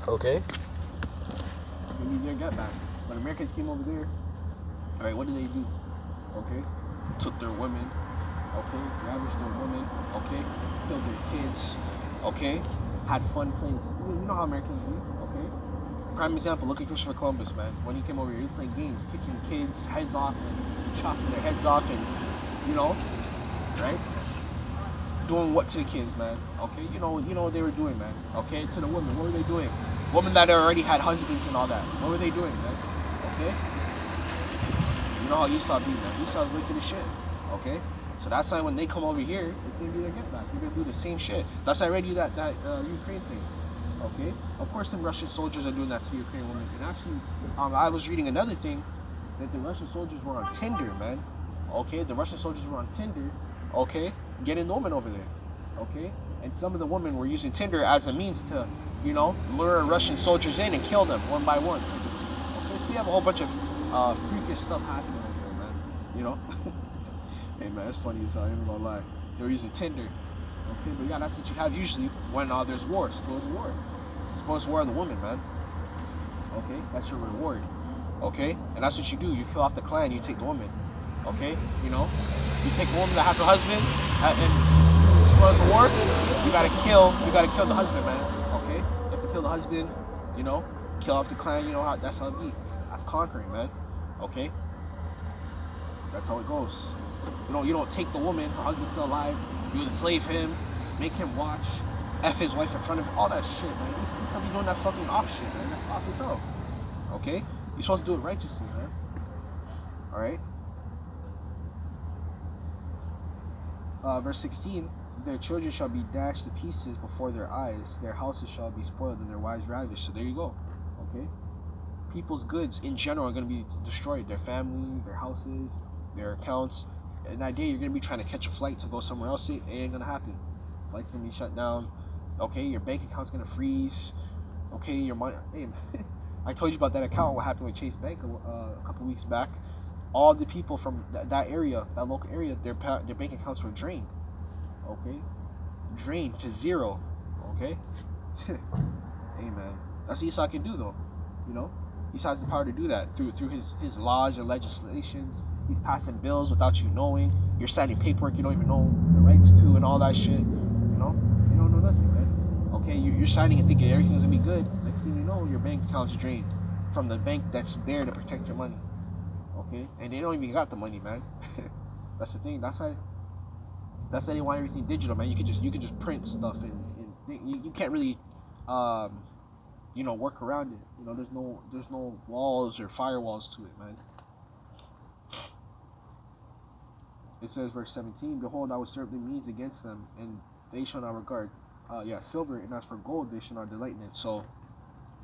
Okay? They need their get back. When Americans came over there, alright, what did they do? Okay? Took their women, okay? Ravaged their women, okay? Killed their kids, okay? Had fun playing. You know how Americans do, okay? Prime example, look at Christopher Columbus, man. When he came over here, he was playing games, kicking kids' heads off and chopping their heads off and, you know, right? Doing what to the kids, man? Okay, you know what they were doing, man. Okay, to the women, what were they doing? Women that already had husbands and all that. What were they doing, man? Okay? You know how Esau be, man. Esau's wicked as shit. Okay? So that's why when they come over here, it's gonna be their get back. They're gonna do the same shit. That's why I read you that Ukraine thing. Okay? Of course some Russian soldiers are doing that to the Ukrainian women. And actually, I was reading another thing that the Russian soldiers were on Tinder, man. Okay? The Russian soldiers were on Tinder, okay, getting women over there. Okay? And some of the women were using Tinder as a means to, you know, lure Russian soldiers in and kill them one by one. Okay, so you have a whole bunch of freakish stuff happening over there, man. You know? Hey, man, it's funny as hell. I ain't gonna lie. They were using Tinder. Okay, but yeah, that's what you have usually when there's war. Supposed war. Supposed war of the woman, man. Okay, that's your reward. Okay, and that's what you do. You kill off the clan. You take the woman. Okay, you know, you take a woman that has a husband and supposed war. You gotta kill the husband, man. Okay, you have to kill the husband. You know, kill off the clan. You know how that's how it be. That's conquering, man. Okay, that's how it goes. You don't take the woman. Her husband's still alive. You enslave him, make him watch, F his wife in front of him, all that shit, man. You still be doing that fucking off shit, man. That's off as hell. Okay? You're supposed to do it righteously, man. Alright? Verse 16, their children shall be dashed to pieces before their eyes, their houses shall be spoiled, and their wives ravished. So there you go. Okay? People's goods in general are going to be destroyed. Their families, their houses, their accounts. In that day, you're going to be trying to catch a flight to go somewhere else. It ain't going to happen. Flight's going to be shut down. Okay, your bank account's going to freeze. Okay, your money. Hey, I told you about that account, what happened with Chase Bank a couple weeks back. All the people from that area, that local area, their bank accounts were drained. Okay? Drained to zero. Okay? Hey, man. That's what Esau can do, though. You know? Esau has the power to do that through his laws and legislations. He's passing bills without you knowing. You're signing paperwork you don't even know the rights to and all that shit. You know? You don't know nothing, man. Okay, you're signing and thinking everything's gonna be good. Next thing you know, your bank account's drained from the bank that's there to protect your money. Okay? And they don't even got the money, man. That's the thing. That's why they want everything digital, man. You can just print stuff and you can't really work around it. You know, there's no walls or firewalls to it, man. It says, verse 17, behold, I will serve the means against them, and they shall not regard silver, and as for gold, they shall not delight in it. So,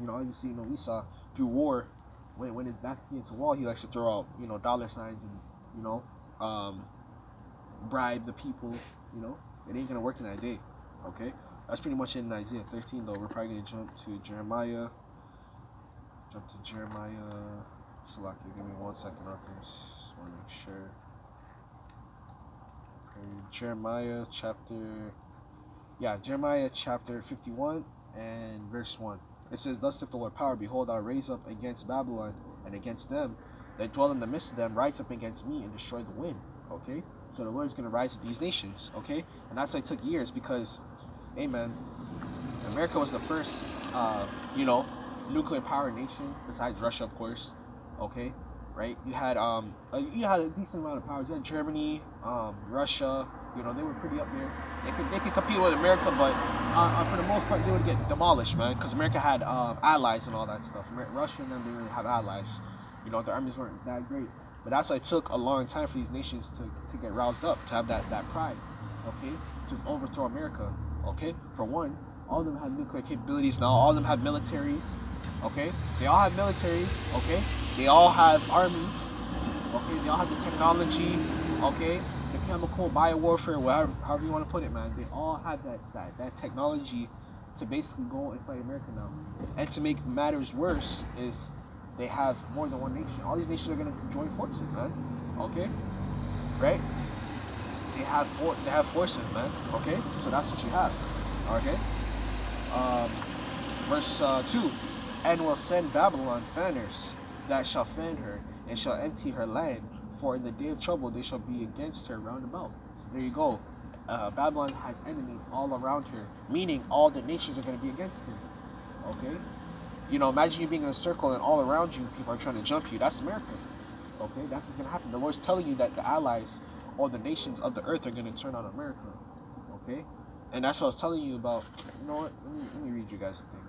obviously, Esau, through war, when his back's against the wall, he likes to throw out, dollar signs and, bribe the people, It ain't going to work in that day, okay? That's pretty much in Isaiah 13, though. We're probably going to jump to Jeremiah. Salaki, give me 1 second, I just want to make sure. Jeremiah chapter 51 and verse 1. It says, thus saith the Lord power, behold, I raise up against Babylon and against them that dwell in the midst of them, rise up against me and destroy the wind. Okay? So the Lord's going to rise up these nations. Okay? And that's why it took years because, amen, America was the first, nuclear power nation, besides Russia, of course. Okay? Right? You had a decent amount of powers. You had Germany, Russia. They were pretty up there. They could compete with America, but for the most part, they would get demolished, man. Because America had allies and all that stuff. Russia and them didn't really have allies. Their armies weren't that great. But that's why it took a long time for these nations to get roused up, to have that pride, okay, to overthrow America, okay. For one, all of them have nuclear capabilities now. All of them have militaries. Okay, they all have militaries. Okay, they all have armies. Okay, they all have the technology. Okay, the chemical biowarfare, however you want to put it, man. They all have that technology to basically go and fight America now. And to make matters worse is they have more than one nation. All these nations are gonna join forces, man. Okay, right? They have forces, man. Okay, so that's what you have. Okay. Verse 2, and will send Babylon fanners that shall fan her, and shall empty her land, for in the day of trouble they shall be against her round about. So there you go. Babylon has enemies all around her, meaning all the nations are going to be against her. Okay? You know, imagine you being in a circle and all around you people are trying to jump you. That's America. Okay? That's what's going to happen. The Lord's telling you that the allies, all the nations of the earth are going to turn on America. Okay? And that's what I was telling you about. You know what? Let me read you guys the thing, man.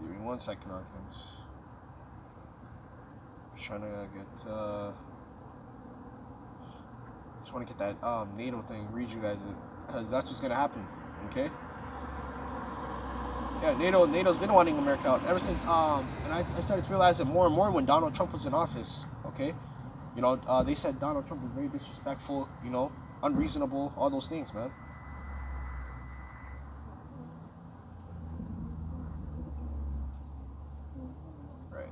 Give me 1 second, Hawkins. Just trying to get, just want to get that NATO thing, read you guys it, because that's what's going to happen, okay? Yeah, NATO's been wanting America out ever since, and I started to realize it more and more when Donald Trump was in office, okay? You know, they said Donald Trump was very disrespectful, you know, unreasonable, all those things, man. Right.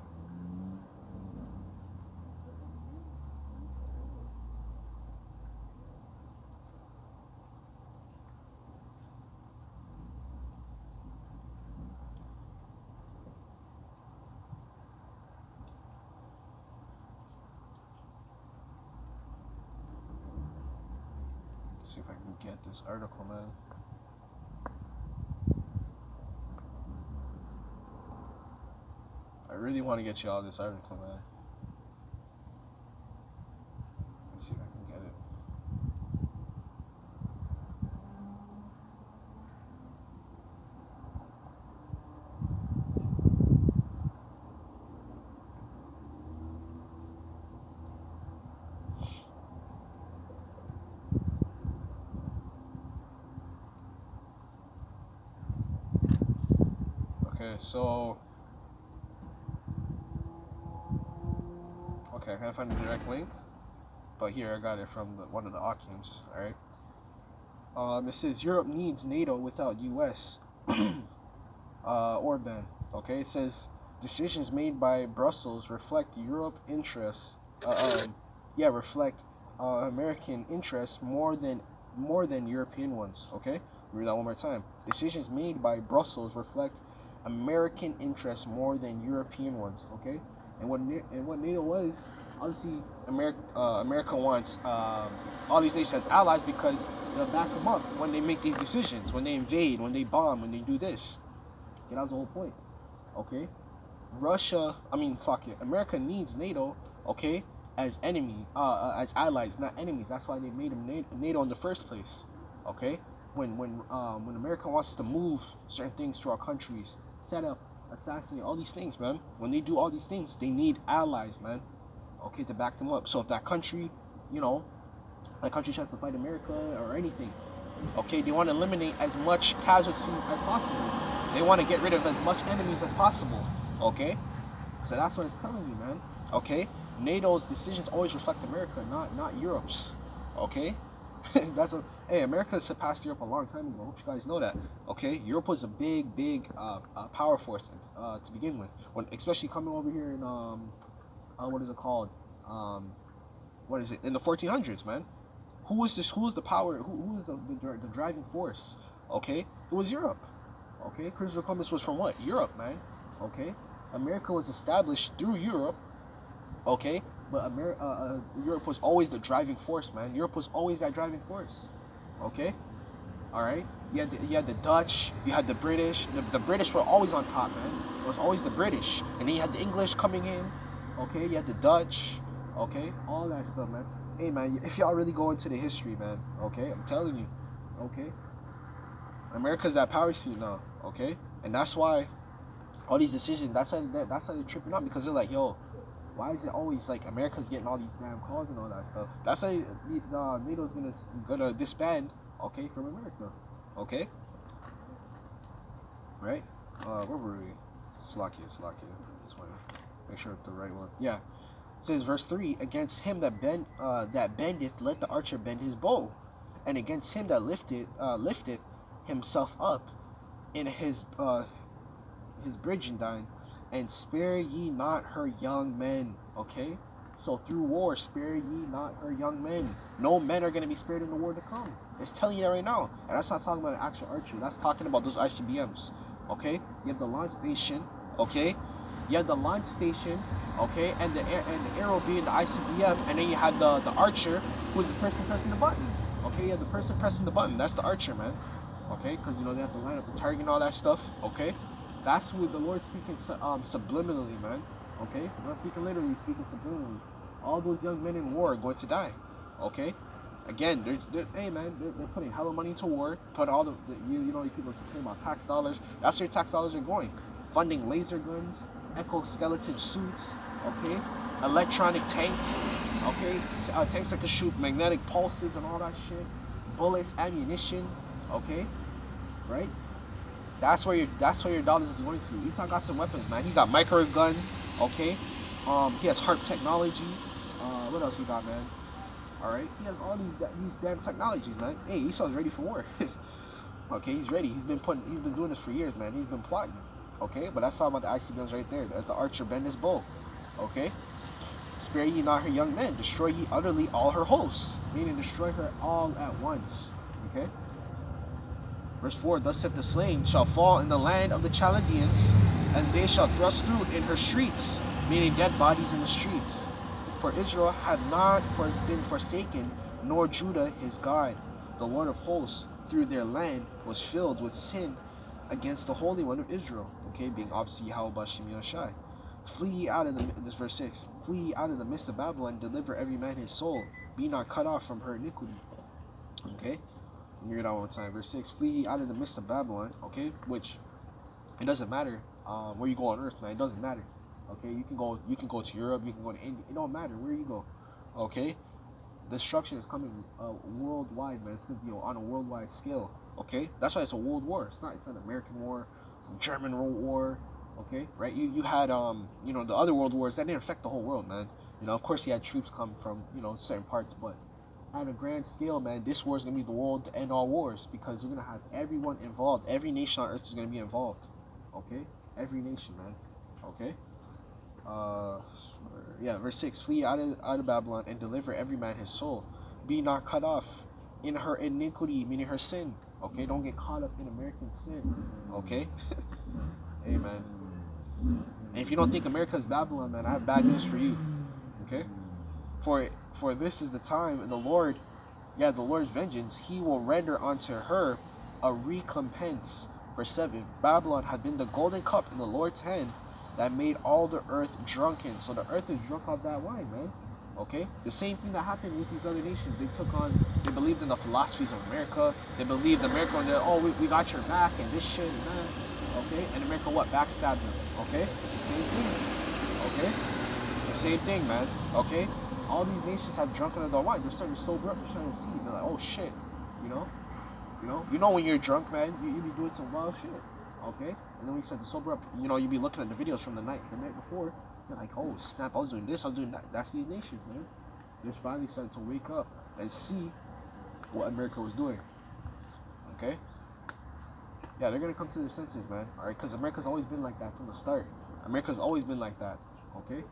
Let's see if I can get this article, man. I really want to get you all this article, man. Let's see if I can get it. Okay, so I can't find the direct link, but here I got it from one of the Ocums. All right. It says Europe needs NATO without U.S. Orban. Okay, it says decisions made by Brussels reflect Europe interests. Reflect American interests more than European ones. Okay, read that one more time. Decisions made by Brussels reflect American interests more than European ones. Okay. And what NATO was, obviously, America wants all these nations as allies because they'll back them up when they make these decisions, when they invade, when they bomb, when they do this. Okay, that was the whole point. Okay, America needs NATO. Okay, as as allies, not enemies. That's why they made them NATO in the first place. Okay, when America wants to move certain things to our countries, set up, assassinate, all these things, man. When they do all these things, they need allies, man. Okay, to back them up. So if that country, that country tries to fight America or anything, okay, they want to eliminate as much casualties as possible. They want to get rid of as much enemies as possible. Okay, so that's what it's telling you, man. Okay, NATO's decisions always reflect America, not Europe's. Okay. Hey, America surpassed Europe a long time ago. I hope you guys know that. Okay, Europe was a big power force to begin with. Especially coming over here in what is it called? What is it in the 1400s, man? Who was the power? Who was the driving force? Okay, it was Europe. Okay, Christopher Columbus was from what? Europe, man. Okay, America was established through Europe. Okay. But Europe was always the driving force, man. Europe was always that driving force. Okay? Alright? You had the Dutch, you had the British. The British were always on top, man. It was always the British. And then you had the English coming in. Okay? You had the Dutch. Okay? All that stuff, man. Hey, man, if y'all really go into the history, man. Okay? I'm telling you. Okay? America's that power seat now, okay? And that's why all these decisions, that's why they're tripping up, because they're like, yo, why is it always like America's getting all these damn calls and all that stuff? That's why NATO's gonna disband, okay, from America, okay? Right? Where were we? Slakia. Just want to make sure it's the right one. Yeah. It says verse 3, against him that bendeth, let the archer bend his bow, and against him that lifteth himself up in his brigandine, and spare ye not her young men. Okay? So through war, spare ye not her young men. No men are going to be spared in the war to come. It's telling you that right now. And that's not talking about an actual archer. That's talking about those ICBMs. Okay? You have the launch station. Okay? You have the launch station. Okay? And the arrow being the ICBM. And then you have the archer, who is the person pressing the button. Okay? You have the person pressing the button. That's the archer, man. Okay? Because, they have to line up the target and all that stuff. Okay? That's what the Lord's speaking subliminally, man. Okay? I'm not speaking literally, speaking subliminally. All those young men in war are going to die. Okay? Again, they're putting hella money into war. Put all the people complain about tax dollars. That's where your tax dollars are going. Funding laser guns, exoskeleton suits, okay? Electronic tanks, okay? Tanks that can shoot magnetic pulses and all that shit. Bullets, ammunition, okay? Right? That's where your dollars is going to. Esau got some weapons, man. He got microwave gun, okay? He has HARP technology. What else he got, man? All right, he has all these damn technologies, man. Hey, Esau's ready for war. Okay, he's ready. He's been doing this for years, man. He's been plotting. Okay, but that's all about the ICBMs right there. That's the archer bend his bow. Okay, spare ye not her young men. Destroy ye utterly all her hosts. Meaning destroy her all at once. Okay. Verse 4, thus saith the slain shall fall in the land of the Chaldeans, and they shall thrust through in her streets, meaning dead bodies in the streets. For Israel had not been forsaken, nor Judah his God. The Lord of hosts, through their land, was filled with sin against the Holy One of Israel. Okay, being obviously Yahawashi. Flee ye out of this verse 6. Flee ye out of the midst of Babylon, deliver every man his soul. Be not cut off from her iniquity. Okay? Let me read that one time. Verse 6. Flee ye out of the midst of Babylon. Okay? Which, it doesn't matter where you go on earth, man. It doesn't matter. Okay? You can go to Europe. You can go to India. It don't matter where you go. Okay? Destruction is coming worldwide, man. It's going to be on a worldwide scale. Okay? That's why it's a world war. It's not an American war, German World War. Okay? Right? You had, the other world wars. That didn't affect the whole world, man. Of course you had troops come from, certain parts, but on a grand scale, man, this war is going to be the world to end all wars, because you're going to have everyone involved. Every nation on earth is going to be involved. Okay? Every nation, man. Okay? Verse 6. Flee out of Babylon and deliver every man his soul. Be not cut off in her iniquity, meaning her sin. Okay? Don't get caught up in American sin. Okay? Amen. And if you don't think America is Babylon, man, I have bad news for you. Okay? For this is the time, and the Lord's vengeance, he will render unto her a recompense. Verse 7. Babylon had been the golden cup in the Lord's hand that made all the earth drunken. So the earth is drunk off that wine, man. Okay? The same thing that happened with these other nations. They believed in the philosophies of America. They believed America, and we got your back, and this shit and that. Okay? And America, what? Backstabbed them. Okay? It's the same thing. Okay? It's the same thing, man. Okay? All these nations have drunken of their wine. They're starting to sober up. They're starting to see. They're like, oh shit. When you're drunk, man, you be doing some wild shit. Okay? And then when you start to sober up, you be looking at the videos from the night before. You're like, oh snap, I was doing this, I was doing that. That's these nations, man. They're finally starting to wake up and see what America was doing. Okay? Yeah, they're gonna come to their senses, man. Alright, because America's always been like that from the start. America's always been like that. Okay?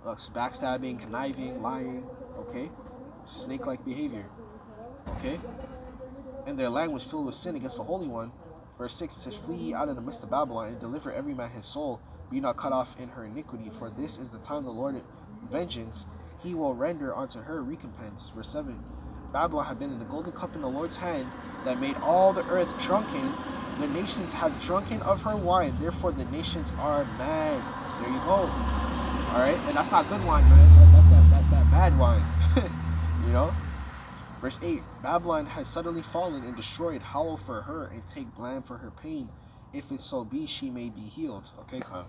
Backstabbing, conniving, lying, okay? Snake-like behavior, okay? And their land was filled with sin against the Holy One. Verse 6, it says, flee ye out of the midst of Babylon, and deliver every man his soul. Be not cut off in her iniquity, for this is the time the Lord vengeance. He will render unto her recompense. Verse 7, Babylon had been in the golden cup in the Lord's hand that made all the earth drunken. The nations have drunken of her wine, therefore the nations are mad. There you go. Alright, and that's not good wine, man. That's that bad wine. Verse 8, Babylon has suddenly fallen and destroyed. Howl for her and take blame for her pain. If it so be, she may be healed. Okay, come.